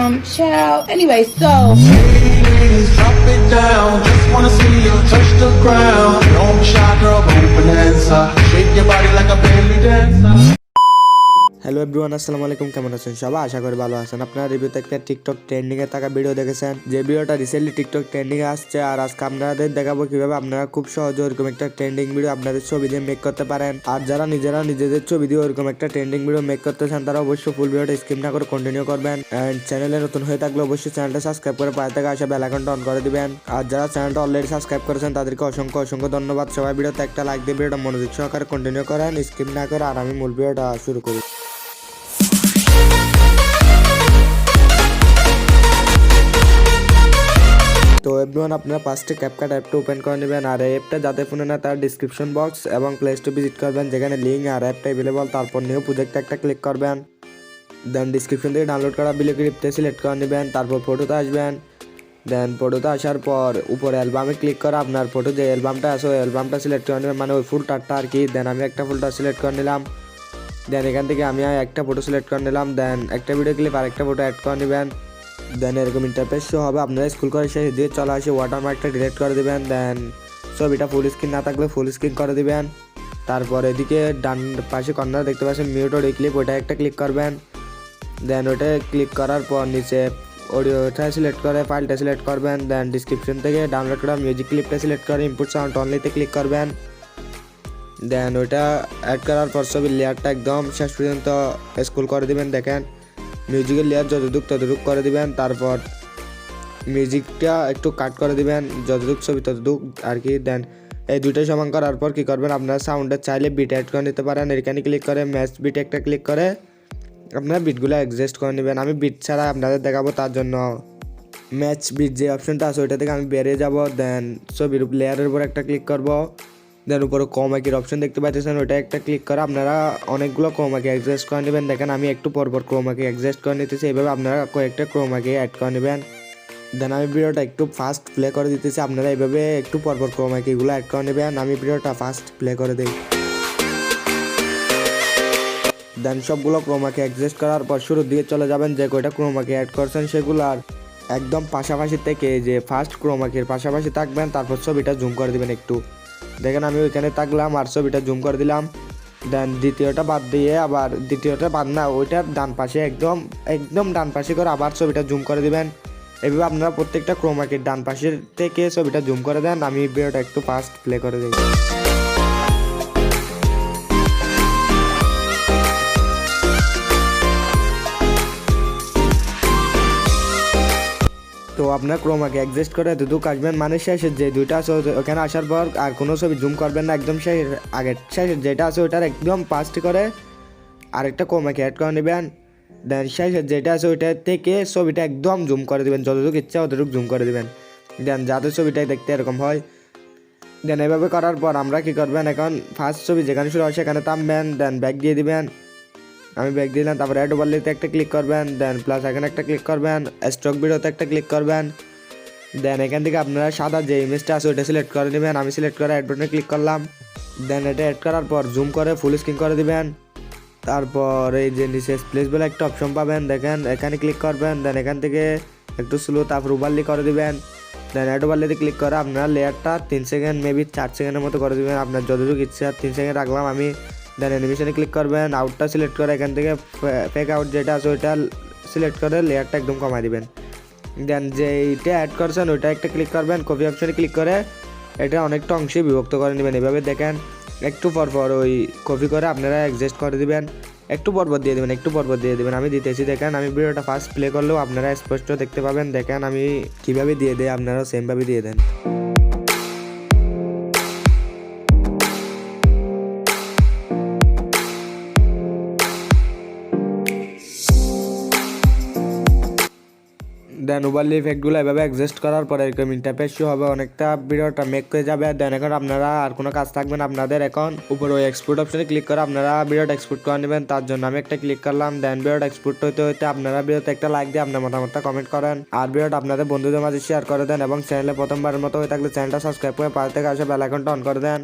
Child. Anyway, so. Ladies, drop it down. Just wanna see you touch the ground. Don't be shy, girl, go bonanza. Shake your body like a belly dancer. Hello everyone, আসসালামু আলাইকুম। কেমন আছেন সবাই? আশা করি ভালো আছেন। আপনারা রিভিউতে একটা টিকটক ট্রেন্ডিং এ থাকা ভিডিও দেখেছেন, যে ভিডিওটা রিসেন্টলি টিকটক ট্রেন্ডিং এ আসছে। আর আজকে আপনাদের দেখাবো কিভাবে আপনারা খুব সহজে ওরকম একটা ট্রেন্ডিং ভিডিও আপনাদের ছবি দিয়ে মেক করতে পারেন। আর যারা নিজেরা নিজেদের ছবি দিয়ে ওরকম একটা ট্রেন্ডিং ভিডিও মেক করতে চান, তারা অবশ্যই ফুল ভিডিওটা স্কিপ না করে কন্টিনিউ করবেন। এন্ড চ্যানেলে নতুন হয়ে থাকলে অবশ্যই চ্যানেলটা সাবস্ক্রাইব করে পাশে থেকে আসা বেল আইকনটা অন করে দিবেন। আর যারা চ্যানেলটা অলরেডি সাবস্ক্রাইব করেছেন তাদেরকে অসংখ্য ধন্যবাদ। সবাই ভিডিওতে একটা লাইক দিয়ে ভিডিওটা মনোযোগ সহকারে কন্টিনিউ করেন, স্কিপ না করে। আর আমি মূল ভিডিওটা শুরু করি। তো এভরিওয়ান, আপনারা ফার্স্টে ক্যাপকাট অ্যাপটা ওপেন করে নেবেন। আর এই অ্যাপটা যাদের ফোনে না, তার ডিসক্রিপশন বক্স এবং প্লে স্টোর ভিজিট করবেন, যেখানে লিঙ্ক আর অ্যাপটা অ্যাভেলেবল। তারপর নিউ প্রজেক্টে একটা ক্লিক করবেন। দেন ডিসক্রিপশন থেকে ডাউনলোড করা ভিডিও ক্লিপটা সিলেক্ট করে নেবেন। তারপর ফটোতে আসবেন। দেন ফটোতে আসার পর উপরে অ্যালবামে ক্লিক করে আপনার ফটো যে অ্যালবামটা আছে ওই অ্যালবামটা সিলেক্ট করে নেবেন, মানে ওই ফুলটারটা আর কি। দেন আমি একটা ফুলটার সিলেক্ট করে নিলাম। দেন এখান থেকে আমি একটা ফটো সিলেক্ট করে নিলাম। দেন একটা ভিডিও ক্লিপ আর একটা ফটো অ্যাড করে নেবেন। দেন এরকম ইন্টারফেস শো হবে। আপনারা স্কুল করে শেষে দিয়ে চলে আসে ওয়াটারমার্কটা ডিলিট করে দেবেন। দেন ছবিটা ফুল স্ক্রিন না থাকলে ফুল স্ক্রিন করে দিবেন। তারপর এদিকে ডান পাশে কর্নার দেখতে পাচ্ছেন মিউট অডিও ক্লিপ, ওটা একটা ক্লিক করবেন। দেন ওটা ক্লিক করার পর নিচে অডিওটা সিলেক্ট করে ফাইলটা সিলেক্ট করবেন। দেন ডিসক্রিপশন থেকে ডাউনলোড করা মিউজিক ক্লিপটা সিলেক্ট করে ইনপুট সাউন্ড অনলিতে ক্লিক করবেন। দেন ওইটা অ্যাড করার পর ছবির লেয়ারটা একদম শেষ পর্যন্ত স্ক্রল করে দিবেন। দেখেন মিউজিকের লেয়ার ততটুক করে দিবেন। তারপর মিউজিকটা একটু কাট করে দিবেন, যতটুক ছবি ততটুক আর কি। দেন এই দুইটা সমান করার পর কী করবেন, আপনারা সাউন্ডে চাইলে বিট অ্যাড করে নিতে পারেন। এখানে ক্লিক করে ম্যাচ বিট একটা ক্লিক করে আপনারা বিটগুলো অ্যাডজাস্ট করে নেবেন। আমি বিট ছাড়া আপনাদের দেখাবো, তার জন্য ম্যাচ বিট যে অপশনটা আছে ওইটা থেকে আমি বেরিয়ে যাব। দেন ছবির লেয়ারের উপর একটা ক্লিক করব। দেন উপরে ক্রোমাকির অপশন দেখতে পাচ্ছেন, ওইটা একটা ক্লিক করে আপনারা অনেকগুলো ক্রোমাকি অ্যাডজাস্ট করে নেবেন। দেখেন আমি একটু পরপর ক্রোমাকি অ্যাডজাস্ট করে নিতেছি, এইভাবে আপনারা কয়েকটা ক্রোমাকি অ্যাড করে নেবেন। দেন আমি ভিডিওটা একটু ফাস্ট প্লে করে দিতেছি, আপনারা এইভাবে একটু পরপর ক্রোমাকিগুলো অ্যাড করে নেবেন। আমি ভিডিওটা ফাস্ট প্লে করে দিই। দেন সবগুলো ক্রোমাকি অ্যাডজাস্ট করার পর শুরুর দিকে চলে যাবেন, যে কয়টা ক্রোমাকি অ্যাড করছেন সেগুলো আর একদম পাশাপাশি থেকে যে ফার্স্ট ক্রোমাকির পাশাপাশি থাকবেন। তারপর ছবিটা জুম করে দিবেন একটু। দেখেন আমি ওইখানে থাকলাম আর ছবিটা জুম করে দিলাম। দেন দ্বিতীয়টা বাদ দিয়ে আবার দ্বিতীয়টা বাদ না, ওইটার ডান পাশে একদম ডান পাশে করে আবার ছবিটা জুম করে দিবেন। এইভাবে আপনারা প্রত্যেকটা ক্রোমাকির ডান পাশের থেকে ছবিটা জুম করে দেন। আমি ভিডিওটা একটু ফাস্ট প্লে করে দিই। তো আপনার ক্রোমাকে অ্যাডজাস্ট করে এতটুকু আসবেন, মানে শেষের যে দুইটা আছে ওখানে আসার পর আর কোনো ছবি জুম করবেন না, একদম শেষের যেটা আছে ওইটার একদম ফাস্ট করে আরেকটা ক্রোমাকে অ্যাড করে নেবেন। দেন শেষের যেটা আছে ওইটার থেকে ছবিটা একদম জুম করে দেবেন, যতটুকু ইচ্ছা অতটুকু জুম করে দেবেন। দেন যাতে ছবিটা দেখতে এরকম হয়। দেন এভাবে করার পর আমরা কী করবেন, এখন ফার্স্ট ছবি যেখানে শুরু হয় সেখানে থামবেন। দেন ব্যাক দিয়ে দিবেন, আমি ব্যাক দিলাম। তারপর অ্যাড ওভারলেতে একটা ক্লিক করবেন। দেন প্লাস এখানে একটা ক্লিক করবেন, স্টক ভিডিওতে একটা ক্লিক করবেন। দেন এখান থেকে আপনারা সাদা যে ইমেজটা আছে ওইটা সিলেক্ট করে নেবেন। আমি সিলেক্ট করে অ্যাড বাটনে ক্লিক করলাম। দেন এটা অ্যাড করার পর জুম করে ফুল স্ক্রিন করে দিবেন। তারপর এই যে নিচে প্লেস বলে একটা অপশন পাবেন, দেখেন এখানে ক্লিক করবেন। দেন এখান থেকে একটু স্লো তারপর ওভারলি করে দিবেন। দেন অ্যাড ওভারলিতে ক্লিক করে আপনারা লেয়ারটা 3 সেকেন্ড মেবি 4 সেকেন্ডের মতো করে দেবেন, আপনার যতটুকু ইচ্ছা। 3 সেকেন্ড রাখলাম আমি। দেন অ্যানিমেশনে ক্লিক করবেন, আউটটা সিলেক্ট করে এখান থেকে ফেক আউট যেটা আছে ওইটা সিলেক্ট করে লেয়ারটা একদম কমাই দিবেন। দেন যেইটা অ্যাড করছেন ওইটা একটা ক্লিক করবেন, কপি অপশনে ক্লিক করে এটা অনেকটা অংশে বিভক্ত করে নেবেন। এভাবে দেখেন একটু পরপর ওই কপি করে আপনারা অ্যাডজাস্ট করে দিবেন, একটু পরপর দিয়ে দেবেন। আমি দিতেছি, দেখেন আমি ভিডিওটা ফার্স্ট প্লে করলেও আপনারা স্পষ্ট দেখতে পাবেন। দেখেন আমি কীভাবে দিয়ে দেয়, আপনারাও সেমভাবে দিয়ে দেন। দেন ওভারলি ইফেক্টগুলো এভাবে অ্যাডজাস্ট করার পরে এরকম ইন্টারফেস শো হবে, অনেকটা ভিডিওটা মেক হয়ে যাবে। দেন এখন আপনারা আর কোনো কাজ থাকবে না আপনাদের, এখন উপরে ওই এক্সপোর্ট অপশনে ক্লিক করে আপনারা ভিডিওটা এক্সপোর্ট করে নেবেন। তার জন্য আমি একটা ক্লিক করলাম। দেন ভিডিওটা এক্সপোর্ট হতে আপনারা ভিডিওতে একটা লাইক দিয়ে আপনার মতামতটা কমেন্ট করেন, আর ভিডিওটা আপনাদের বন্ধুদের মাঝে শেয়ার করে দেন, এবং চ্যানেলে প্রথমবারের মতো হয়ে থাকলে চ্যানেলটা সাবস্ক্রাইব করে পাশে থেকে আসে বেল আইকনটা অন করে দেন।